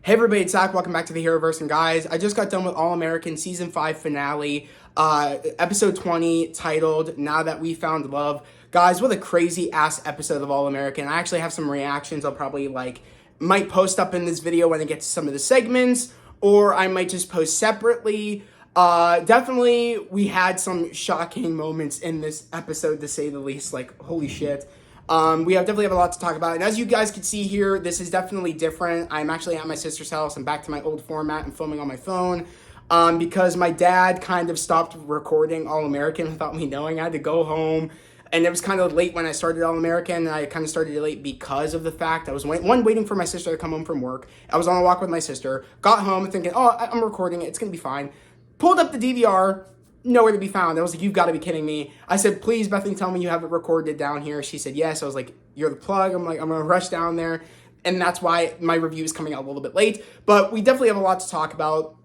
Hey everybody, it's Zach. Welcome back to the Heroverse. And guys, I just got done with All American Season 5 finale, Episode 20, titled Now That We Found Love. Guys, what a crazy ass episode of All American. I actually have some reactions I'll probably might post up in this video when I get to some of the segments, or I might just post separately. Definitely, we had some shocking moments in this episode, to say the least. Like, holy shit. We definitely have a lot to talk about. And as you guys can see here, this is definitely different. I'm actually at my sister's house. I'm back to my old format. I'm filming on my phone because my dad kind of stopped recording All American without me knowing. I had to go home. And it was kind of late when I started All American. And I kind of started late because of the fact I was waiting for my sister to come home from work. I was on a walk with my sister. Got home thinking, oh, I'm recording it. It's going to be fine. Pulled up the DVR. Nowhere to be found. I was like, you've got to be kidding me. I said, please, Bethany, tell me you have it recorded down here. She said, yes. I was like, you're the plug. I'm like, I'm going to rush down there. And that's why my review is coming out a little bit late. But we definitely have a lot to talk about.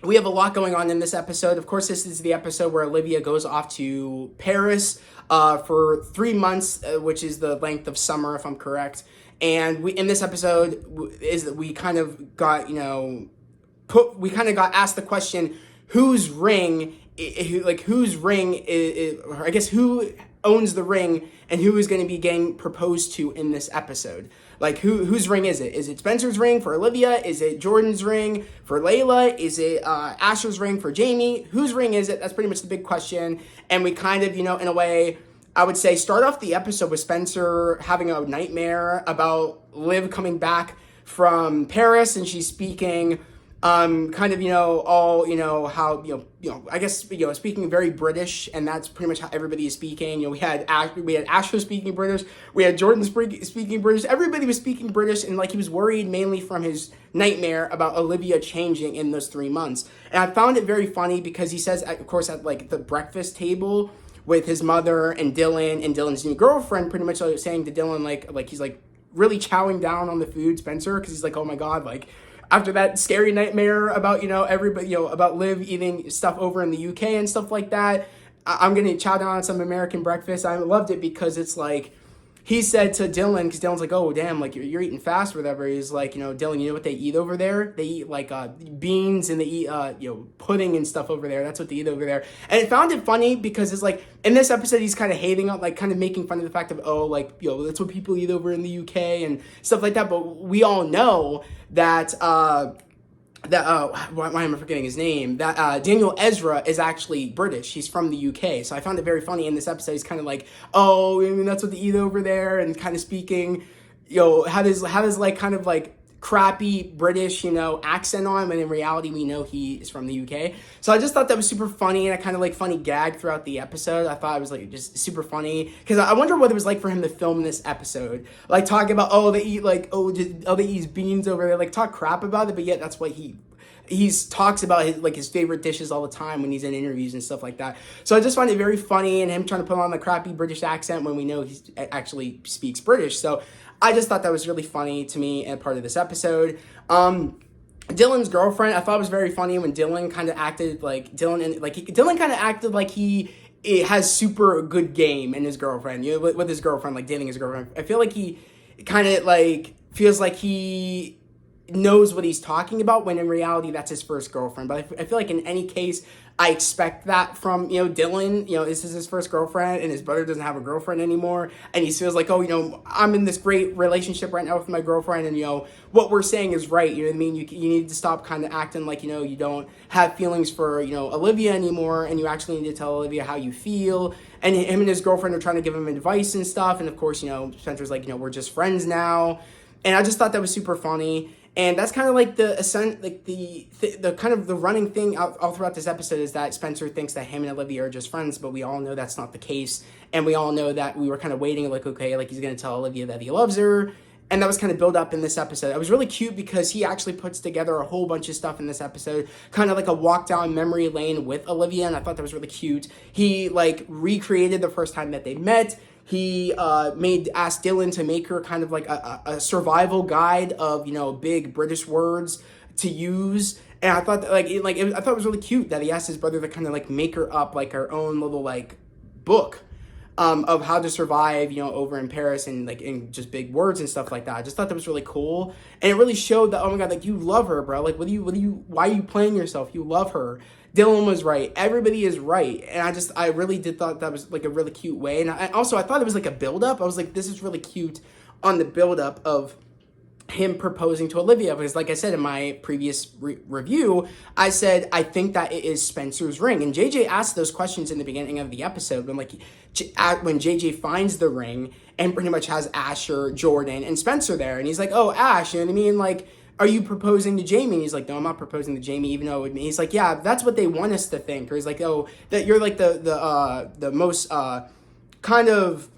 We have a lot going on in this episode. Of course, this is the episode where Olivia goes off to Paris for 3 months, which is the length of summer, if I'm correct. And in this episode is that we kind of got, asked the question, whose ring is, or I guess who owns the ring and who is going to be getting proposed to in this episode? Like, whose ring is it? Is it Spencer's ring for Olivia? Is it Jordan's ring for Layla? Is it Asher's ring for Jamie? Whose ring is it? That's pretty much the big question. And we kind of, in a way, I would say start off the episode with Spencer having a nightmare about Liv coming back from Paris, and she's speaking how, I guess, speaking very British, and that's pretty much how everybody is speaking. We had Asher speaking British, we had Jordan speaking British, everybody was speaking British, and he was worried mainly from his nightmare about Olivia changing in those 3 months. And I found it very funny because he says, of course, at the breakfast table with his mother and Dylan's new girlfriend, pretty much saying to Dylan, he's really chowing down on the food, Spencer, because he's like, oh my God, after that scary nightmare about, everybody, about Liv eating stuff over in the UK and stuff like that, I'm going to chow down on some American breakfast. I loved it because it's he said to Dylan, because Dylan's like, oh, damn, you're eating fast or whatever. He's like, Dylan, you know what they eat over there? They eat beans, and they eat, pudding and stuff over there. That's what they eat over there. And I found it funny because it's in this episode, he's kind of hating on, kind of making fun of the fact of, that's what people eat over in the UK and stuff like that. But we all know that, why am I forgetting his name? That Daniel Ezra is actually British. He's from the UK. So I found it very funny in this episode. He's kind of that's what they eat over there, and kind of speaking, had his crappy British, accent on, when in reality we know he is from the UK. So I just thought that was super funny, and I kind of funny gag throughout the episode. I thought it was just super funny, because I wonder what it was like for him to film this episode. Talking about, they eat they eat beans over there, talk crap about it, but yet that's what he talks about his favorite dishes all the time when he's in interviews and stuff like that. So I just find it very funny, and him trying to put on the crappy British accent when we know he actually speaks British. So I just thought that was really funny to me and part of this episode. Dylan's girlfriend, I thought it was very funny when Dylan kind of acted Dylan kind of acted like he has super good game in his girlfriend, with his girlfriend, dating his girlfriend. I feel like he kind of feels like he knows what he's talking about, when in reality that's his first girlfriend. But I feel like in any case, I expect that from Dylan. This is his first girlfriend, and his brother doesn't have a girlfriend anymore, and he feels I'm in this great relationship right now with my girlfriend, and what we're saying is right. You know what I mean? You need to stop kind of acting like you don't have feelings for Olivia anymore, and you actually need to tell Olivia how you feel. And him and his girlfriend are trying to give him advice and stuff, and of course Spencer's we're just friends now, and I just thought that was super funny. And that's kind of the kind of the running thing all throughout this episode, is that Spencer thinks that him and Olivia are just friends, but we all know that's not the case. And we all know that we were kind of waiting, okay, he's going to tell Olivia that he loves her. And that was kind of built up in this episode. It was really cute because he actually puts together a whole bunch of stuff in this episode, kind of like a walk down memory lane with Olivia, and I thought that was really cute. He recreated the first time that they met. He asked Dylan to make her kind of a survival guide of big British words to use, and I thought that, I thought it was really cute that he asked his brother to kind of make her up her own little book of how to survive, over in Paris and like in just big words and stuff like that. I just thought that was really cool. And it really showed that, oh my God, like you love her, bro. Like, why are you playing yourself? You love her. Dylan was right. Everybody is right. And I really did thought that was like a really cute way. And I thought it was like a buildup. I was like, this is really cute on the buildup of him proposing to Olivia, because like I said in my previous review, I said I think that it is Spencer's ring, and JJ asked those questions in the beginning of the episode when when JJ finds the ring and pretty much has Asher, Jordan, and Spencer there, and he's like, oh, Ash, you know what I mean, like, are you proposing to Jamie? And he's like, no, I'm not proposing to Jamie, even though he's like, yeah, that's what they want us to think, or he's like, oh, that you're like the most kind of,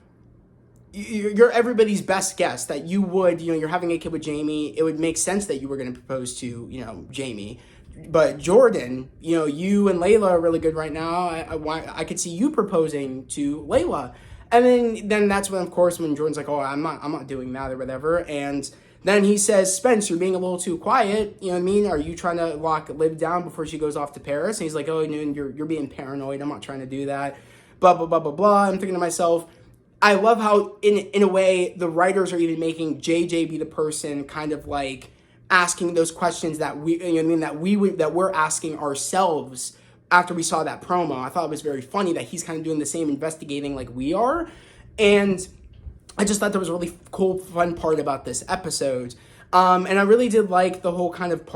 you're everybody's best guess, that you would, you're having a kid with Jamie. It would make sense that you were going to propose to, Jamie. But Jordan, you and Layla are really good right now. I could see you proposing to Layla. And then that's when, of course, when Jordan's like, oh, I'm not doing that or whatever. And then he says, Spence, you're being a little too quiet. You know what I mean? Are you trying to lock Liv down before she goes off to Paris? And he's like, oh, you're being paranoid. I'm not trying to do that. Blah, blah, blah, blah, blah. I'm thinking to myself, I love how, in a way, the writers are even making JJ be the person kind of like asking those questions that that we're asking ourselves after we saw that promo. I thought it was very funny that he's kind of doing the same investigating like we are. And I just thought that was a really cool, fun part about this episode. And I really did like the whole kind of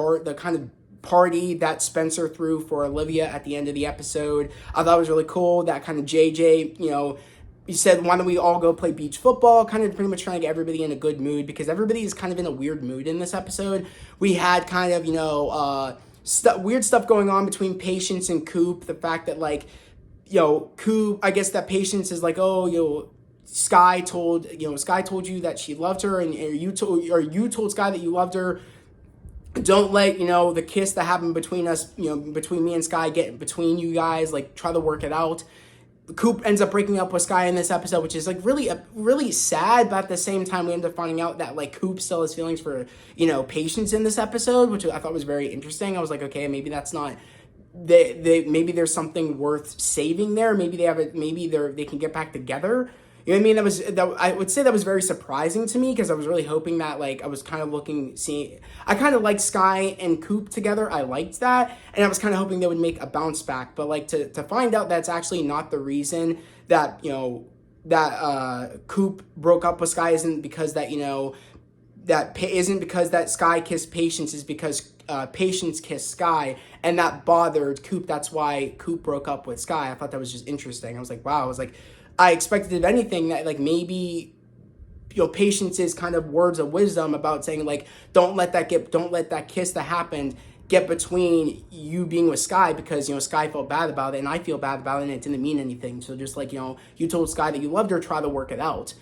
party that Spencer threw for Olivia at the end of the episode. I thought it was really cool. That kind of JJ, he said, why don't we all go play beach football? Kind of pretty much trying to get everybody in a good mood, because everybody is kind of in a weird mood in this episode. We had kind of, weird stuff going on between Patience and Coop. The fact that, like, Coop, I guess that Patience is like, oh, Sky told you that she loved her, and you told Sky that you loved her. Don't let, the kiss that happened between us, between me and Sky get between you guys. Like, try to work it out. Coop ends up breaking up with Sky in this episode, which is like really sad, but at the same time we end up finding out that like Coop still has feelings for, Patience in this episode, which I thought was very interesting. I was like, okay, maybe that's not, maybe there's something worth saving there. Maybe they can get back together. You know what I mean? I would say that was very surprising to me, because I was really hoping that, like, I was kind of I kind of liked Sky and Coop together. I liked that, and I was kind of hoping they would make a bounce back. But like to find out that's actually not the reason that Coop broke up with Sky isn't because that Sky kissed Patience, is because Patience kissed Sky, and that bothered Coop. That's why Coop broke up with Sky. I thought that was just interesting. I was like, wow. I expected, if anything, that like maybe Patience's kind of words of wisdom about saying like don't let that kiss that happened get between you being with Sky, because Sky felt bad about it and I feel bad about it and it didn't mean anything. So just like you told Sky that you loved her, try to work it out.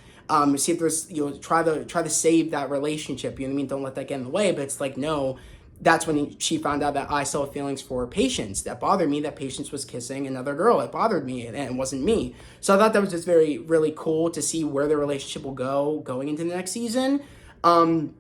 See if there's try to save that relationship. You know what I mean? Don't let that get in the way. But it's like, no. That's when she found out that I still have feelings for Patience. That bothered me, that Patience was kissing another girl. It bothered me, and it wasn't me. So I thought that was just really cool to see where the relationship will go going into the next season. But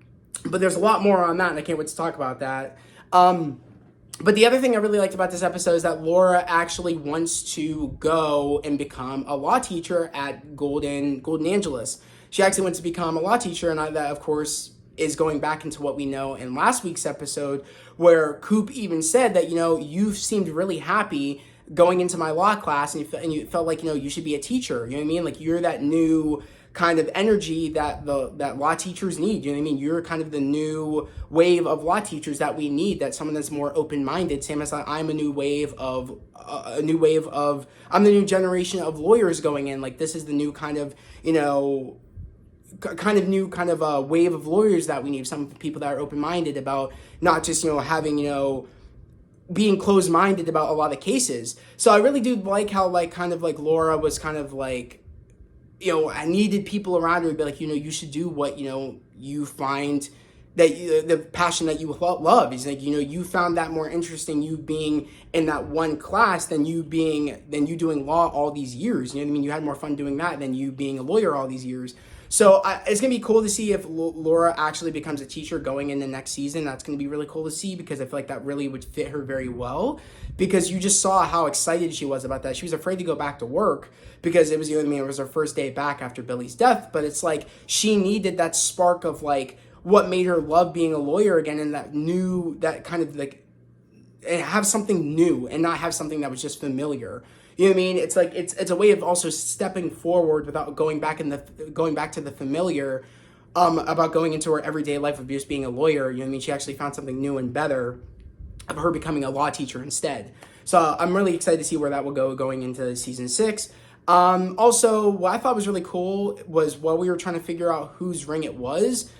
there's a lot more on that, and I can't wait to talk about that. But the other thing I really liked about this episode is that Laura actually wants to go and become a law teacher at Golden Angeles. She actually wants to become a law teacher, and that, of course, is going back into what we know in last week's episode, where Coop even said that, you seemed really happy going into my law class, and you felt like, you should be a teacher. You know what I mean? Like, you're that new kind of energy that law teachers need. You know what I mean? You're kind of the new wave of law teachers that we need, that someone that's more open-minded. Same as I'm a new wave of, I'm the new generation of lawyers going in. Like, this is the new kind of, a wave of lawyers that we need. Some people that are open-minded about not just, having, being closed-minded about a lot of cases. So I really do like how, like, kind of like Laura was kind of like, I needed people around her to be like, you should do what, you find that the passion that you love is like, you found that more interesting, you being in that one class than you doing law all these years. You know what I mean? You had more fun doing that than you being a lawyer all these years. So it's going to be cool to see if Laura actually becomes a teacher going into next season. That's going to be really cool to see because I feel like that really would fit her very well, because you just saw how excited she was about that. She was afraid to go back to work because it was, it was her first day back after Billy's death. But it's like she needed that spark of like what made her love being a lawyer again, and that kind of like, and have something new and not have something that was just familiar. You know what I mean? It's like it's a way of also stepping forward without going back to the familiar, about going into her everyday life of just being a lawyer. You know what I mean? She actually found something new and better of her becoming a law teacher instead. So I'm really excited to see where that will go going into season 6. Also, what I thought was really cool was while we were trying to figure out whose ring it was,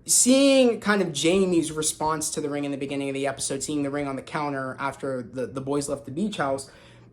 seeing kind of Jamie's response to the ring in the beginning of the episode, seeing the ring on the counter after the boys left the beach house,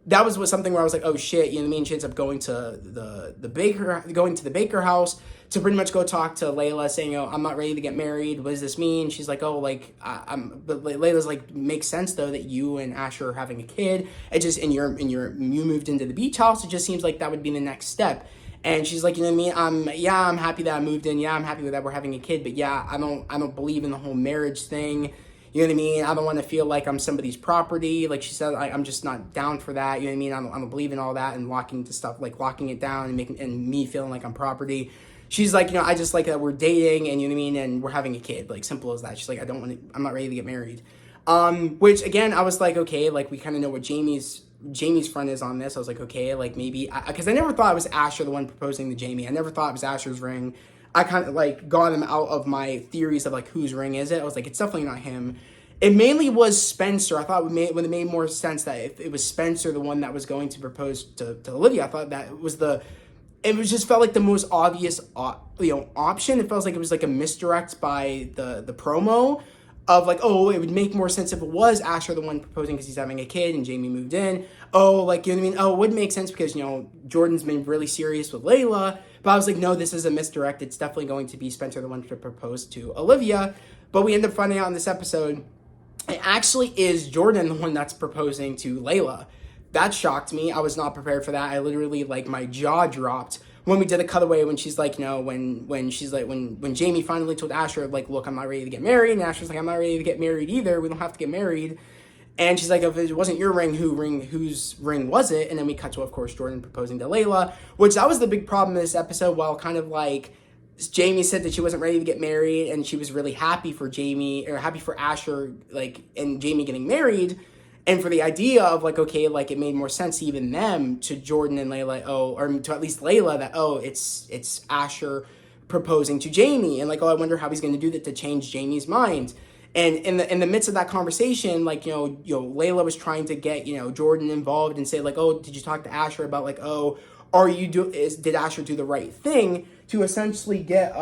that was something where I was like, oh shit, you know what I mean? She ends up going to the baker house to pretty much go talk to Layla, saying, oh, I'm not ready to get married. What does this mean? She's like, oh, like but Layla's like, makes sense though that you and Asher are having a kid. It just you moved into the beach house. It just seems like that would be the next step. And she's like, you know what I mean? I'm happy that I moved in. Yeah, I'm happy that we're having a kid. But yeah, I don't believe in the whole marriage thing. You know what I mean? I don't want to feel like I'm somebody's property. Like she said, I'm just not down for that. You know what I mean? I don't believe in all that and locking it down and me feeling like I'm property. She's like, I just like that we're dating and you know what I mean? And we're having a kid, like simple as that. She's like, I'm not ready to get married. Which again, I was like, okay, like we kind of know what Jamie's friend is on this. I was like, okay, like maybe, because I never thought it was Asher the one proposing to Jamie. I never thought it was Asher's ring. I kind of like got him out of my theories of like whose ring is it. I was like, it's definitely not him. It mainly was Spencer. I thought it made more sense that if it was Spencer the one that was going to propose to Olivia, I thought that just felt like the most obvious option. It felt like it was like a misdirect by the promo of like, oh, it would make more sense if it was Asher the one proposing because he's having a kid and Jamie moved in. Oh, like, you know what I mean? Oh, it would make sense because, Jordan's been really serious with Layla. But I was like, no, this is a misdirect. It's definitely going to be Spencer the one to propose to Olivia. But we end up finding out in this episode, it actually is Jordan the one that's proposing to Layla. That shocked me. I was not prepared for that. I literally, like, my jaw dropped when we did a cutaway when she's like, when Jamie finally told Asher, like, look, I'm not ready to get married. And Asher's like, I'm not ready to get married either. We don't have to get married. And she's like, if it wasn't your ring, whose ring was it? And then we cut to, of course, Jordan proposing to Layla, which that was the big problem in this episode. While kind of like Jamie said that she wasn't ready to get married and she was really happy for happy for Asher, like, and Jamie getting married. And for the idea of like, okay, like it made more sense to even them, to Jordan and Layla, or to at least Layla, that, it's Asher proposing to Jamie. And like, I wonder how he's going to do that to change Jamie's mind. And in the midst of that conversation, like, Layla was trying to get, Jordan involved and say like, oh, did you talk to Asher about like, oh, did Asher do the right thing to essentially get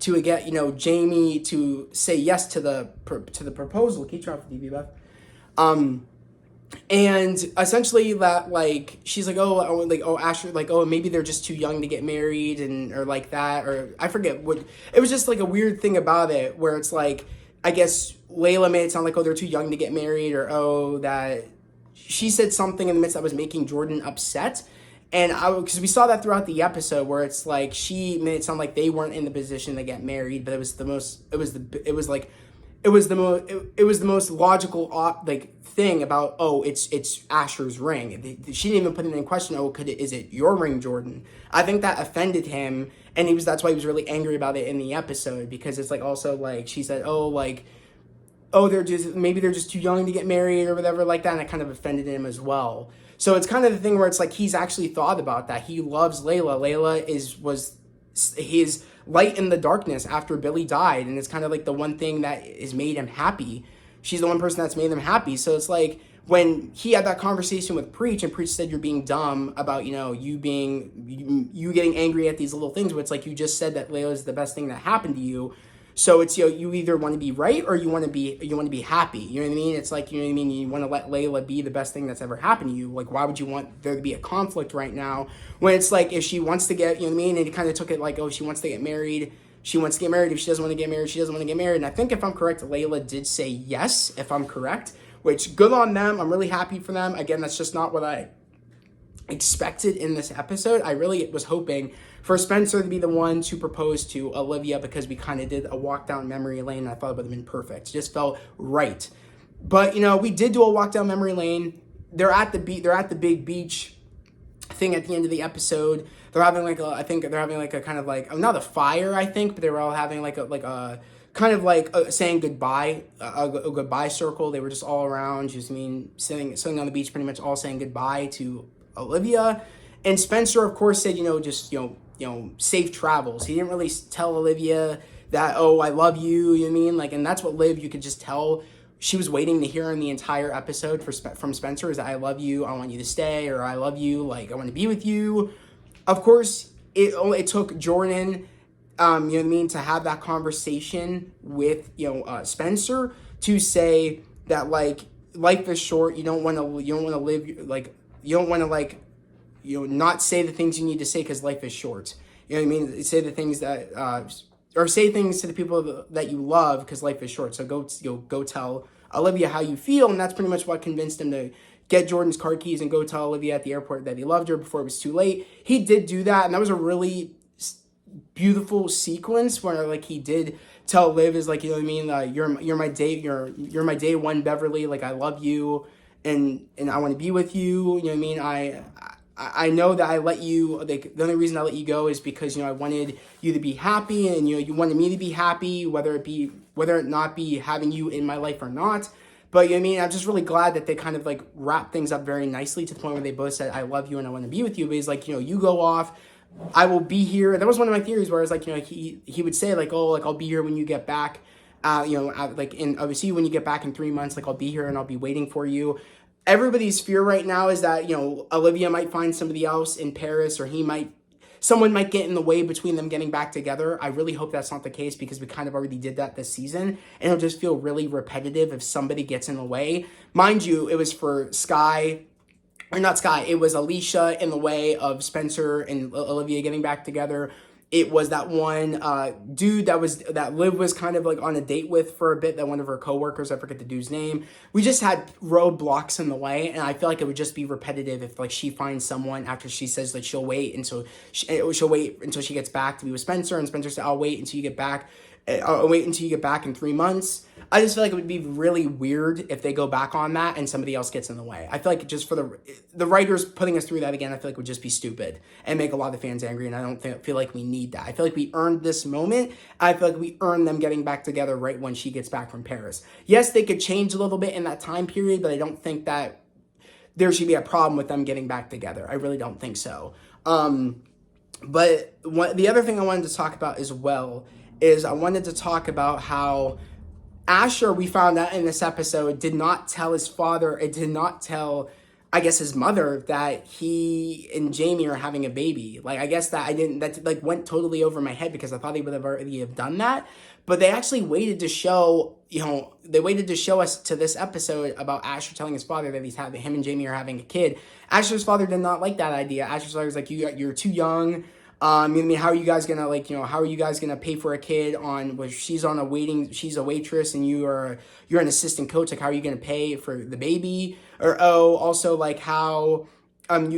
Jamie to say yes to the proposal. Keep trying for DV, Beth. And essentially that, like, she's like, Asher, like, oh, maybe they're just too young to get married, or like that, or I forget what, it was just like a weird thing about it where it's like, I guess Layla made it sound like, oh, they're too young to get married, or, oh, that she said something in the midst that was making Jordan upset. And because we saw that throughout the episode where it's like, she made it sound like they weren't in the position to get married, but it was the most logical thing about, oh, it's Asher's ring. She didn't even put it in question. Oh, is it your ring, Jordan? I think that offended him, and that's why he was really angry about it in the episode, because it's like, also like she said, maybe they're just too young to get married or whatever like that, and it kind of offended him as well. So it's kind of the thing where it's like he's actually thought about that. He loves Layla. Layla was his light in the darkness after Billy died, and it's kind of like the one thing that has made him happy. She's the one person that's made him happy. So it's like when he had that conversation with Preach, and Preach said, you're being dumb about, you getting angry at these little things, where it's like, you just said that Layla is the best thing that happened to you. So it's, you either want to be right or you want to be happy. You know what I mean? It's like, you want to let Layla be the best thing that's ever happened to you. Like, why would you want there to be a conflict right now when it's like, if she wants to get, and he kind of took it like, oh, she wants to get married. She wants to get married. If she doesn't want to get married, she doesn't want to get married. And I think if I'm correct, Layla did say yes, if I'm correct, which good on them. I'm really happy for them. Again, that's just not what I expected in this episode. I really was hoping for Spencer to be the one to propose to Olivia, because we kind of did a walk down memory lane, and I thought it would have been perfect. It just felt right. But we did do a walk down memory lane. They're at the big beach thing at the end of the episode. They're having I think they're having a kind of not a fire, I think, but they were all having a kind of saying goodbye, a goodbye circle. They were just all around, sitting on the beach, pretty much all saying goodbye to Olivia. And Spencer, of course, said, just safe travels. He didn't really tell Olivia that, oh, I love you. And that's what Liv, you could just tell she was waiting to hear in the entire episode from Spencer, is that I love you, I want you to stay, or I love you, I want to be with you. Of course, it took Jordan, to have that conversation with, Spencer, to say that, life is short. You don't want to live, you don't want to, not say the things you need to say because life is short. Say the things that, or say things to the people that you love because life is short. So go tell Olivia how you feel. And that's pretty much what convinced him to get Jordan's car keys and go tell Olivia at the airport that he loved her before it was too late. He did do that. And that was a really beautiful sequence where he did tell Liv, is you're my day one Beverly. I love you and I want to be with you. I know that I let you, the only reason I let you go is because, I wanted you to be happy, and, you wanted me to be happy, whether it not be having you in my life or not. But, I'm just really glad that they kind of, wrap things up very nicely to the point where they both said, I love you and I want to be with you. But he's you go off, I will be here. That was one of my theories, where it's he would say, I'll be here when you get back. I'll see you when you get back in 3 months. I'll be here and I'll be waiting for you. Everybody's fear right now is that, Olivia might find somebody else in Paris, or someone might get in the way between them getting back together. I really hope that's not the case, because we kind of already did that this season, and it'll just feel really repetitive if somebody gets in the way. Mind you, it was for it was Alicia in the way of Spencer and Olivia getting back together. It was that one dude that Liv was kind of on a date with for a bit, that one of her coworkers, I forget the dude's name. We just had roadblocks in the way, and I feel like it would just be repetitive if she finds someone after she says that she'll wait until she gets back to be with Spencer, and Spencer said, I'll wait until you get back. I'll wait until you get back in 3 months. I just feel like it would be really weird if they go back on that and somebody else gets in the way. I feel like just for the writers putting us through that again, I feel like would just be stupid and make a lot of fans angry, and I don't feel like we need that. I feel like we earned this moment. I feel like we earned them getting back together right when she gets back from Paris. Yes, they could change a little bit in that time period, but I don't think that there should be a problem with them getting back together. I really don't think so. But the other thing I wanted to talk about as well is I wanted to talk about how Asher, we found out in this episode, did not tell his father, it did not tell, I guess, his mother that he and Jamie are having a baby. I guess that went totally over my head, because I thought he would have already have done that. But they actually waited to show, us to this episode about Asher telling his father that him and Jamie are having a kid. Asher's father did not like that idea. Asher's father was you're too young. How are you guys gonna pay for a kid she's a waitress and you're an assistant coach, how are you gonna pay for the baby? Or also how Asher,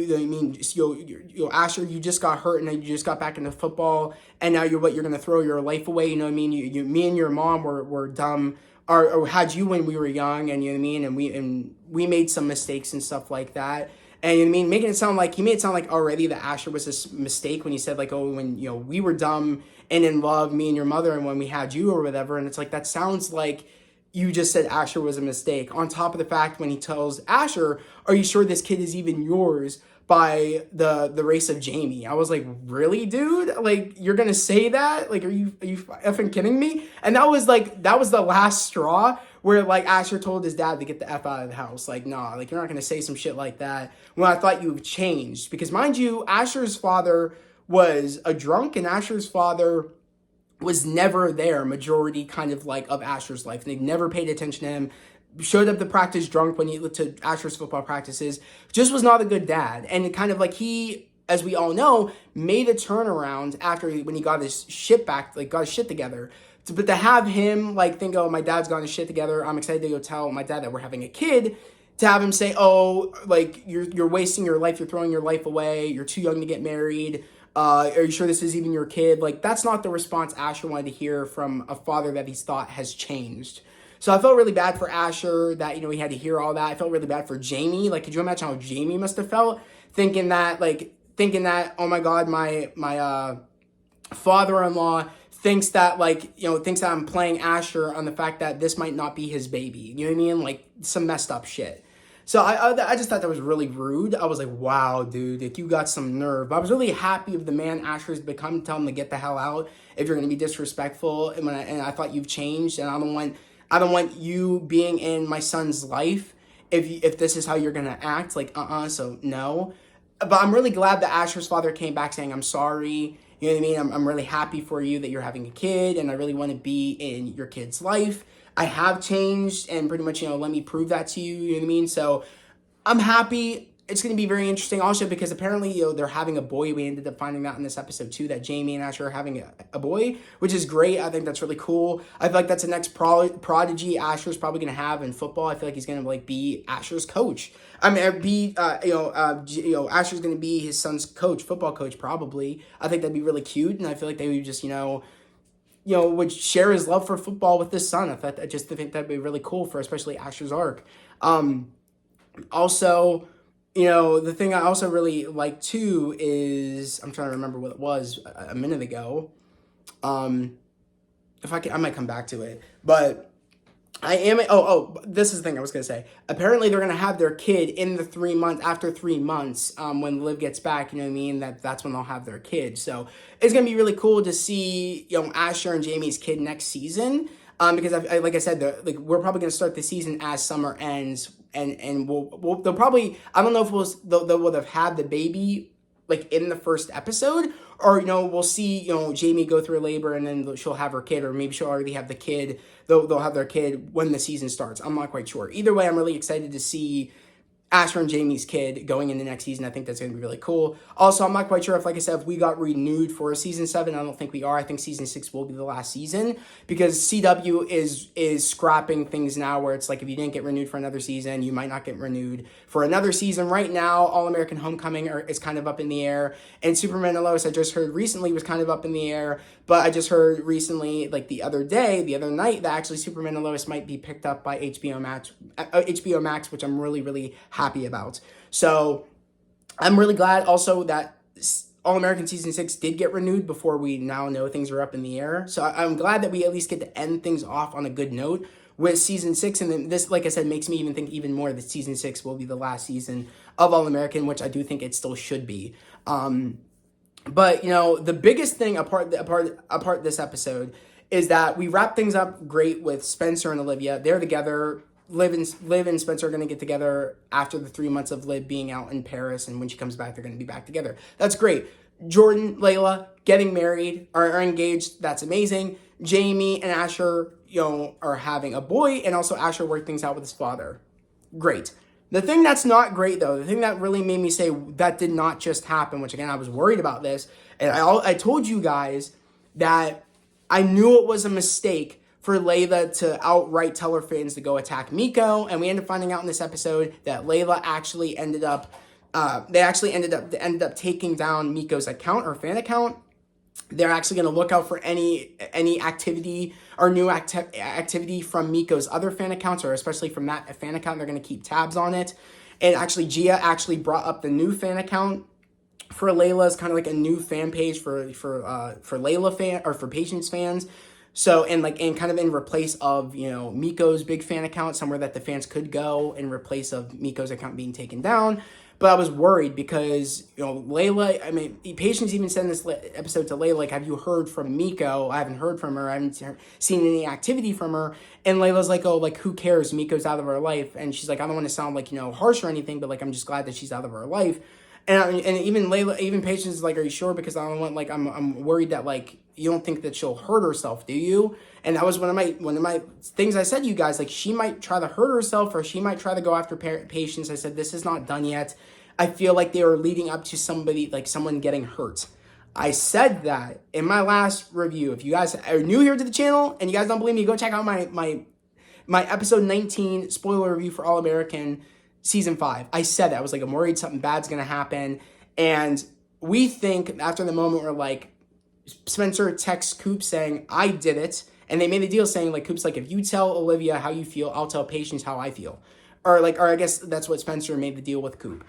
you just got hurt and you just got back into football, and now you're gonna throw your life away, me and your mom were dumb, or had you when we were young, and and we made some mistakes and stuff like that. And making it sound like, he made it sound like already that Asher was this mistake when he said when, we were dumb and in love, me and your mother, and when we had you or whatever. And it's that sounds like you just said Asher was a mistake. On top of the fact, when he tells Asher, are you sure this kid is even yours, by the race of Jamie? I was really, dude? You're gonna say that? Are you effing kidding me? And that was the last straw, where Asher told his dad to get the F out of the house. Nah, you're not gonna say some shit like that when I thought you've changed. Because mind you, Asher's father was a drunk, and Asher's father was never there majority of Asher's life. They never paid attention to him. Showed up to practice drunk when he to Asher's football practices. Just was not a good dad. And it he, as we all know, made a turnaround after when he got his shit back, got his shit together. But to have him think, oh, my dad's got his shit together, I'm excited to go tell my dad that we're having a kid. to have him say, "Oh, like you're wasting your life, you're throwing your life away, you're too young to get married. Are you sure this is even your kid?" Like that's not the response Asher wanted to hear from a father that he's thought has changed. So I felt really bad for Asher that he had to hear all that. I felt really bad for Jamie. Like, could you imagine how Jamie must have felt thinking that oh my god, my father-in-law thinks that thinks that I'm playing Asher on the fact that this might not be his baby. You know what I mean? Like some messed up shit. So I just thought that was really rude. I was like, wow, dude, like you got some nerve. But I was really happy of the man Asher's become. Tell him to get the hell out if you're gonna be disrespectful. And I thought you've changed, and I don't want you being in my son's life if this is how you're gonna act. Like so no. But I'm really glad that Asher's father came back saying, I'm sorry. You know what I mean? I'm really happy for you that you're having a kid, and I really want to be in your kid's life. I have changed, and pretty much, let me prove that to you. You know what I mean? So I'm happy. It's going to be very interesting also because apparently, they're having a boy. We ended up finding out in this episode too that Jamie and Asher are having a boy, which is great. I think that's really cool. I feel like that's the next prodigy Asher's probably going to have in football. I feel like he's going to be Asher's coach. I mean, Asher's going to be his son's coach, football coach probably. I think that'd be really cute, and I feel like they would just, would share his love for football with his son. I just think that'd be really cool for especially Asher's arc. Also, the thing I also really like too is I'm trying to remember what it was a minute ago. If I might come back to it, but this is the thing I was gonna say. Apparently, they're gonna have their kid in the 3 months after 3 months. When Liv gets back, you know what I mean. That's when they'll have their kid. So it's gonna be really cool to see Asher and Jamie's kid next season. Because like I said, we're probably gonna start the season as summer ends, and they'll probably, I don't know if they will have had the baby like in the first episode, or we'll see Jamie go through labor and then she'll have her kid, or maybe she'll already have the kid. They'll have their kid when the season starts. I'm not quite sure. Either way, I'm really excited to see Asher and Jamie's kid going into next season. I think that's going to be really cool. Also, I'm not quite sure if, like I said, if we got renewed for season 7. I don't think we are. I think season 6 will be the last season because CW is scrapping things now where it's like if you didn't get renewed for another season, you might not get renewed for another season. Right now, All-American Homecoming is kind of up in the air, and Superman and Lois I just heard recently was kind of up in the air, but I just heard recently, like the other night, that actually Superman and Lois might be picked up by HBO Max, which I'm really, really happy about. So I'm really glad also that All-American Season 6 did get renewed before we now know things are up in the air. So I'm glad that we at least get to end things off on a good note with Season 6. And then this, like I said, makes me even think even more that Season 6 will be the last season of All-American, which I do think it still should be. But, the biggest thing apart this episode is that we wrap things up great with Spencer and Olivia. They're together. Liv and Spencer are going to get together after the 3 months of Liv being out in Paris, and when she comes back, they're going to be back together. That's great. Jordan, Layla, getting married, are engaged. That's amazing. Jamie and Asher, are having a boy, and also Asher worked things out with his father. Great. The thing that's not great, though, the thing that really made me say that did not just happen, which, again, I was worried about this, and I told you guys that I knew it was a mistake for Layla to outright tell her fans to go attack Miko, and we ended up finding out in this episode that Layla actually ended up taking down Miko's account, or fan account. They're actually going to look out for any activity or new activity from Miko's other fan accounts, or especially from that fan account. They're going to keep tabs on it. And actually, Gia actually brought up the new fan account for Layla's kind of like a new fan page for Layla fan or for Patience fans. So, and kind of in replace of, Miko's big fan account, somewhere that the fans could go in replace of Miko's account being taken down. But I was worried because, Layla, I mean, Patience even said in this episode to Layla, like, have you heard from Miko? I haven't heard from her. I haven't seen any activity from her. And Layla's like, oh, like, who cares? Miko's out of her life. And she's like, I don't want to sound like, harsh or anything, but like, I'm just glad that she's out of her life. And even Layla, even Patience is like, are you sure? Because I don't want, like, I'm worried that, like, you don't think that she'll hurt herself, do you? And that was one of my things I said to you guys, like, she might try to hurt herself, or she might try to go after Patience. I said, this is not done yet. I feel like they are leading up to someone getting hurt. I said that in my last review. If you guys are new here to the channel and you guys don't believe me, go check out my episode 19 spoiler review for All American. season 5. I said that. I was like, I'm worried something bad's going to happen. And we think after the moment where like Spencer texts Coop saying, I did it. And they made a deal saying like, Coop's like, if you tell Olivia how you feel, I'll tell Patience how I feel. Or I guess that's what Spencer made the deal with Coop.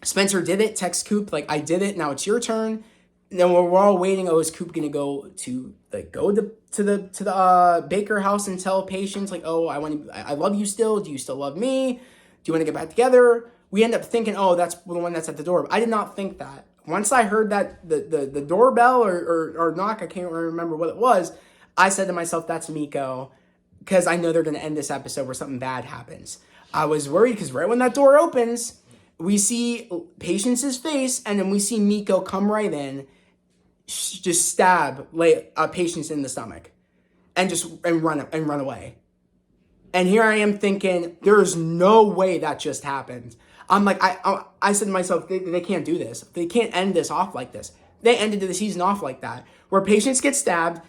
Spencer did it, text Coop, like, I did it, now it's your turn. And then we're all waiting, is Coop gonna go to the Baker house and tell Patience, like, I love you still, do you still love me? Do you want to get back together? We end up thinking, that's the one that's at the door. I did not think that. Once I heard that the doorbell or knock, I can't remember what it was, I said to myself, that's Miko, because I know they're going to end this episode where something bad happens. I was worried because right when that door opens, we see Patience's face, and then we see Miko come right in, just stab Patience in the stomach, and run away. And here I am thinking, there is no way that just happened. I'm like, I said to myself, they can't do this. They can't end this off like this. They ended the season off like that, where Patience gets stabbed,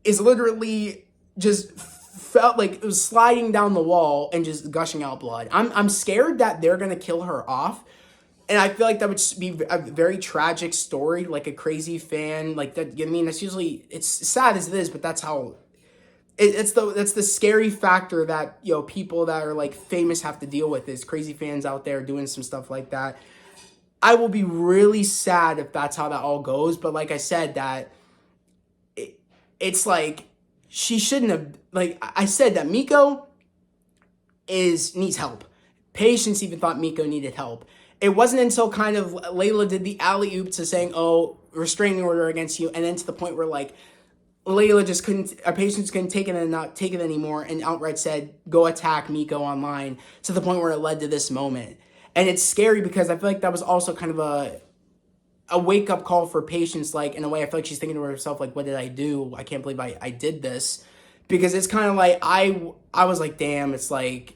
is literally just felt like it was sliding down the wall and just gushing out blood. I'm scared that they're gonna kill her off, and I feel like that would be a very tragic story, like a crazy fan, like that. I mean, it's sad as it is, but that's how. That's the scary factor that people that are like famous have to deal with, is crazy fans out there doing some stuff like that. I will be really sad if that's how that all goes. But like I said, that it's like she shouldn't have. Like I said, that Miko needs help. Patience even thought Miko needed help. It wasn't until kind of Layla did the alley-oop to saying, restraining order against you, and then to the point where like Layla just Patience couldn't take it and not take it anymore, and outright said, go attack Miko online, to the point where it led to this moment. And it's scary because I feel like that was also kind of a wake-up call for Patience, like, in a way. I feel like she's thinking to herself, like, what did I do? I can't believe I did this. Because it's kind of like, I was like, damn, it's like,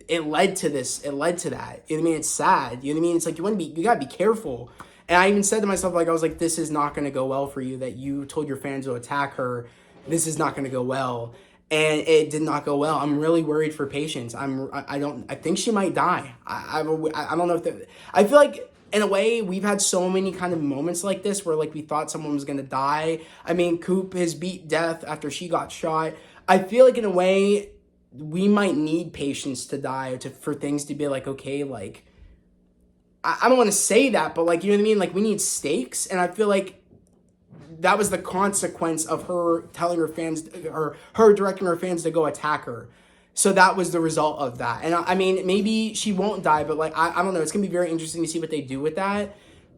it led to this, it led to that. You know what I mean? It's sad. You know what I mean? It's like, you gotta be careful. And I even said to myself, like, I was like, this is not gonna go well for you, that you told your fans to attack her. This is not gonna go well. And it did not go well. I'm really worried for Patience. I think she might die. I don't know if I feel like, in a way, we've had so many kind of moments like this where like we thought someone was gonna die. I mean, Coop has beat death after she got shot. I feel like in a way we might need Patience to die for things to be like, okay, like I don't want to say that, but like, you know what I mean? Like, we need stakes, and I feel like that was the consequence of her telling her fans, or her directing her fans to go attack her. So that was the result of that. And I mean, maybe she won't die, but like, I don't know. It's going to be very interesting to see what they do with that.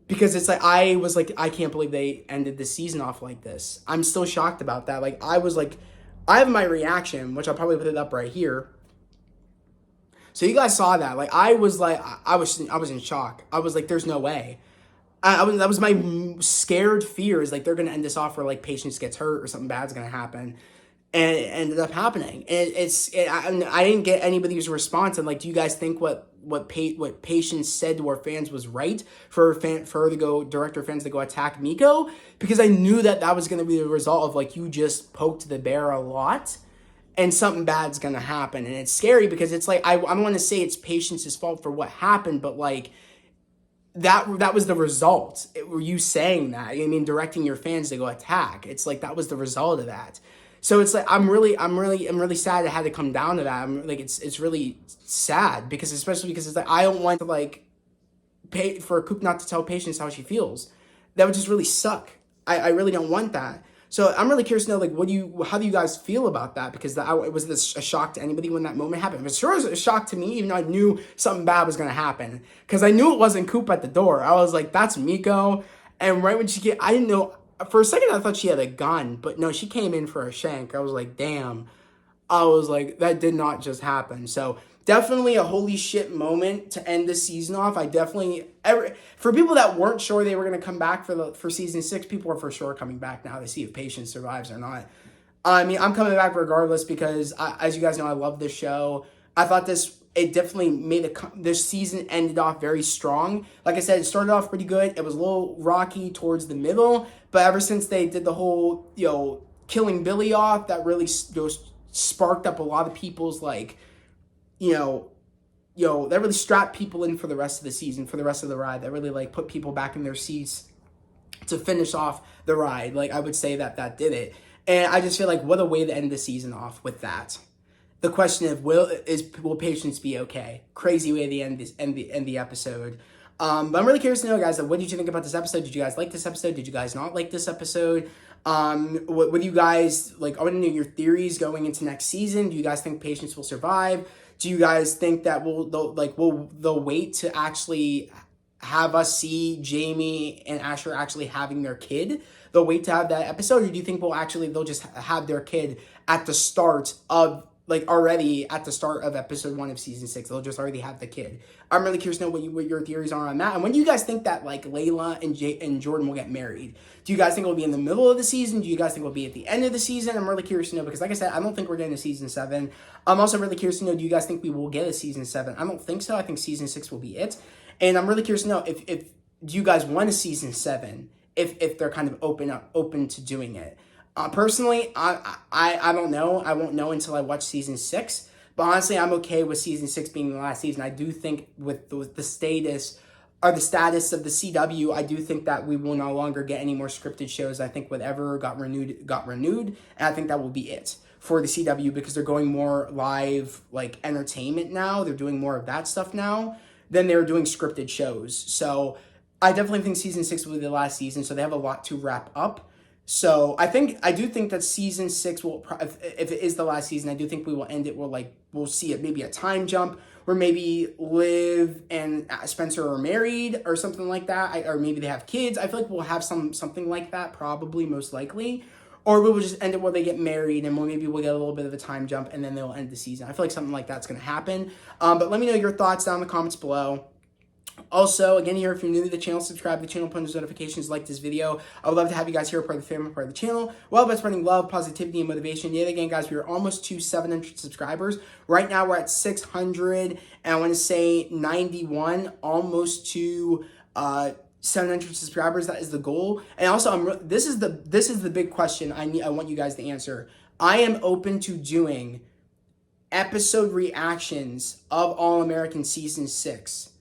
Because it's like, I was like, I can't believe they ended the season off like this. I'm still shocked about that. Like, I was like, I have my reaction, which I'll probably put it up right here. So you guys saw that. Like, I was in shock. I was like, there's no way. That was my scared fear, is like they're going to end this off where like Patience gets hurt or something bad's going to happen. And it ended up happening. And I didn't get anybody's response. And like, do you guys think what Patience said to our fans was right for her to go direct her fans to go attack Miko? Because I knew that was going to be the result of like, you just poked the bear a lot, and something bad's going to happen. And it's scary because it's like, I don't want to say it's Patience's fault for what happened, but like, that was the result. Were you saying that? I mean, directing your fans to go attack. It's like, that was the result of that. So it's like, I'm really sad it had to come down to that. I'm like, it's really sad, because especially because it's like, I don't want to like pay for Coop not to tell Patience how she feels. That would just really suck. I really don't want that. So I'm really curious to know, like, how do you guys feel about that? Because was this a shock to anybody when that moment happened? It sure was a shock to me, even though I knew something bad was going to happen. Because I knew it wasn't Coop at the door. I was like, that's Miko. And right when I didn't know, for a second I thought she had a gun. But no, she came in for a shank. I was like, damn. I was like, that did not just happen. So definitely a holy shit moment to end the season off. For people that weren't sure they were going to come back for season 6, people are for sure coming back now to see if Patience survives or not. I mean, I'm coming back regardless, because as you guys know, I love this show. I thought it definitely made this season ended off very strong. Like I said, it started off pretty good. It was a little rocky towards the middle, but ever since they did the whole, killing Billy off, that really sparked up a lot of people's like, that really strap people in for the rest of the season, for the rest of the ride. That really like put people back in their seats to finish off the ride. Like, I would say that did it. And I just feel like what a way to end the season off with that. The question of will Patience be okay? Crazy way to end the episode. But I'm really curious to know, guys, what did you think about this episode? Did you guys like this episode? Did you guys not like this episode? What do you guys like? I want to know your theories going into next season. Do you guys think Patience will survive? Do you guys think that they'll wait to actually have us see Jamie and Asher actually having their kid? They'll wait to have that episode, or do you think they'll just have their kid at the start of already at the start of episode 1 of season 6? They'll just already have the kid. I'm really curious to know what your theories are on that. And when do you guys think that Layla and Jordan will get married? Do you guys think it'll be in the middle of the season? Do you guys think it'll be at the end of the season? I'm really curious to know, because like I said, I don't think we're getting a season 7. I'm also really curious to know, do you guys think we will get a season 7? I don't think so. I think season 6 will be it. And I'm really curious to know if do you guys want a season 7 if they're kind of open to doing it. Personally, I don't know. I won't know until I watch season 6. But honestly, I'm okay with season 6 being the last season. I do think with the status of the CW, I do think that we will no longer get any more scripted shows. I think whatever got renewed, and I think that will be it for the CW, because they're going more live entertainment now. They're doing more of that stuff now than they're doing scripted shows. So I definitely think season 6 will be the last season. So they have a lot to wrap up. So I do think that season 6 will, if it is the last season, I do think we will end it. We'll see it maybe a time jump where maybe Liv and Spencer are married or something like that, or maybe they have kids. I feel like we'll have something like that, probably, most likely. Or we will just end it where they get married, and maybe we'll get a little bit of a time jump, and then they'll end the season. I feel like something like that's going to happen. But let me know your thoughts down in the comments below. Also, again, here, if you're new to the channel, subscribe to the channel, put on those notifications, like this video. I would love to have you guys here, part of the family, part of the channel. We're all about spreading love, positivity, and motivation. Yet again, guys, we are almost to 700 subscribers. Right now, we're at 600, and I want to say 91, almost to 700 subscribers. That is the goal. And also, this is the big question I want you guys to answer. I am open to doing episode reactions of All American Season 6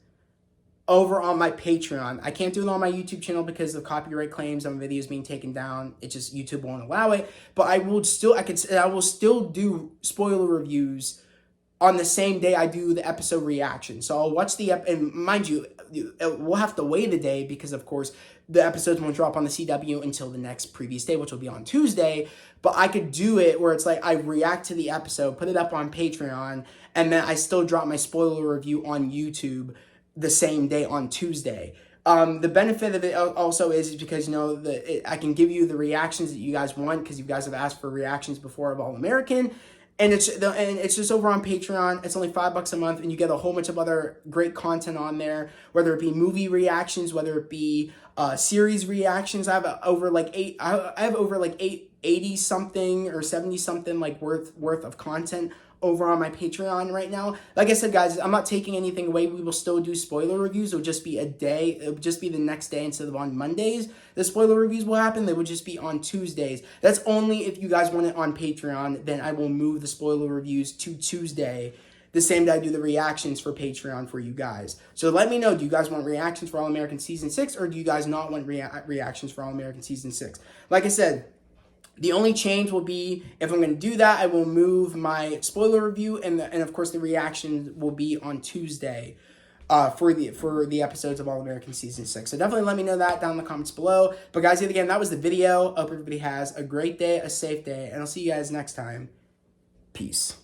over on my Patreon. I can't do it on my YouTube channel because of copyright claims on videos being taken down. It just, YouTube won't allow it. But I will still do spoiler reviews on the same day I do the episode reaction. So I'll watch and mind you, we'll have to wait a day because, of course, the episodes won't drop on the CW until the next previous day, which will be on Tuesday. But I could do it where it's I react to the episode, put it up on Patreon, and then I still drop my spoiler review on YouTube the same day on Tuesday. The benefit of it also is because, I can give you the reactions that you guys want, because you guys have asked for reactions before of All American. And it's just over on Patreon. It's only $5 a month, and you get a whole bunch of other great content on there, whether it be movie reactions, whether it be series reactions. I have over 80 something or 70 something worth of content over on my Patreon right now. Like I said, guys, I'm not taking anything away. We will still do spoiler reviews. It'll just be it'll just be the next day instead of on Mondays. The spoiler reviews will happen. They would just be on Tuesdays. That's only if you guys want it on Patreon. Then I will move the spoiler reviews to Tuesday, the same day I do the reactions for Patreon for you guys. So let me know, do you guys want reactions for All American Season 6, or do you guys not want reactions for All American Season 6? Like I said, the only change will be, if I'm going to do that, I will move my spoiler review, and of course the reaction will be on Tuesday for the episodes of All American Season 6. So definitely let me know that down in the comments below. But guys, yet again, that was the video. Hope everybody has a great day, a safe day, and I'll see you guys next time. Peace.